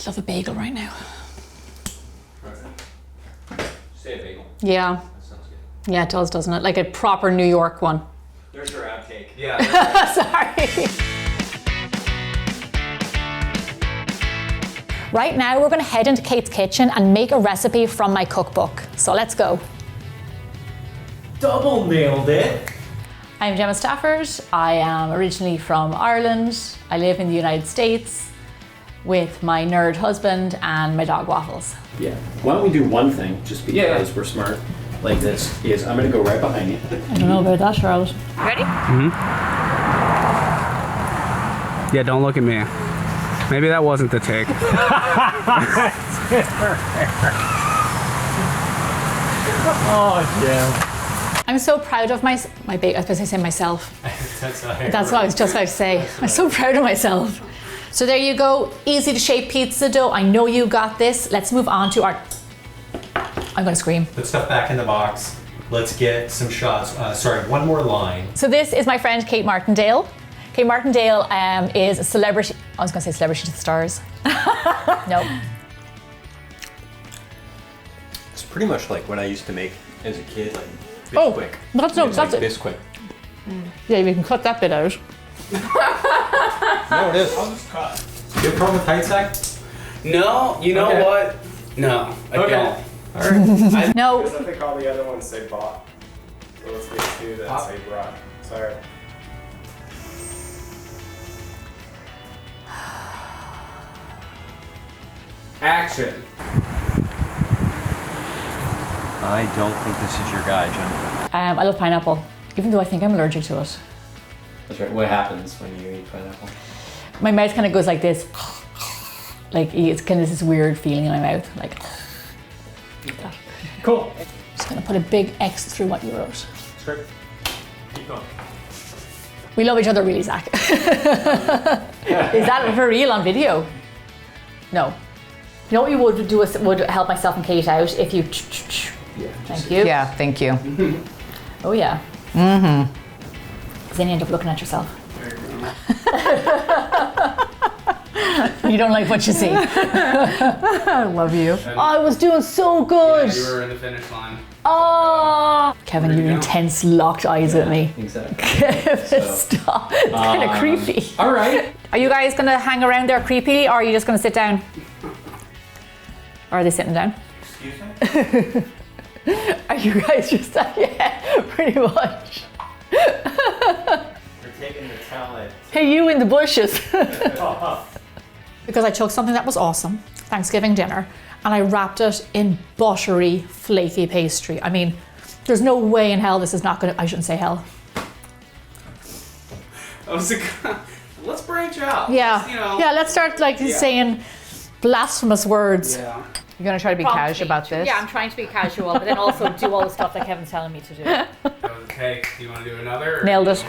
I'd love a bagel right now. Say a bagel. Yeah. That sounds good. Yeah, it does, doesn't it? Like a proper New York one. There's your outtake. Yeah. Sorry. Right now, we're gonna head into Kate's kitchen and make a recipe from my cookbook. So let's go. Double nailed it. I'm Gemma Stafford. I am originally from Ireland. I live in the United States with my nerd husband and my dog Waffles. Yeah. Why don't we do one thing, just because we're smart, like this, is I'm gonna go right behind you. I don't know about that, Charlotte. Ready? Yeah, don't look at me. Maybe that wasn't the take. Oh, yeah. I'm so proud of my baby. I was supposed to say myself. That's what I was just about to say. I'm so proud of myself. So there you go, easy to shape pizza dough. I know you got this. Let's move on to our, I'm gonna scream. Put stuff back in the box. Let's get some shots. Sorry, one more line. So this is my friend Kate Martindale. Kate Martindale is a celebrity, I was gonna say celebrity to the stars. Nope. It's pretty much like what I used to make as a kid, like Bisquick. That's no, It's that's like it. Bisquick. Yeah, we can cut that bit out. No, it is. I'll just cut. You have a problem with tight sack? No, you know what? No, I don't. Alright. No, Because I think all the other ones say bought. So let's get two that say brought. Sorry. Action. I don't think this is your guy, Jennifer. I love pineapple, even though I think I'm allergic to it. That's right. What happens when you eat pineapple? My mouth kind of goes like this. Like it's kind of this weird feeling in my mouth, like that. Cool. Just gonna put a big X through what you wrote. Script. Keep going. We love each other really, Zach. Is that for real on video? No. You know what you would do is would help myself and Kate out if you. Thank you. Yeah, thank you. Oh yeah. Mm-hmm. Because then you end up looking at yourself. You don't like what you see. I love you. I was doing so good. Yeah, you were in the finish line. Oh, Kevin, you intense locked eyes at me. Exactly. Kevin, stop. It's kind of creepy. All right. Are you guys gonna hang around there creepily, or are you just gonna sit down? Or are they sitting down? Excuse me? Are you guys just, yeah, pretty much. We're taking the talent. Hey, you in the bushes. Because I took something that was awesome, Thanksgiving dinner, and I wrapped it in buttery, flaky pastry. I mean, there's no way in hell this is not gonna, I shouldn't say hell. I was like, let's branch out. Yeah, Let's, you know. yeah, let's start like saying blasphemous words. Yeah. You're gonna try to be casual about this? Yeah, I'm trying to be casual, but then also do all the stuff that Kevin's telling me to do. Okay, do you want to do another? Or Nailed it.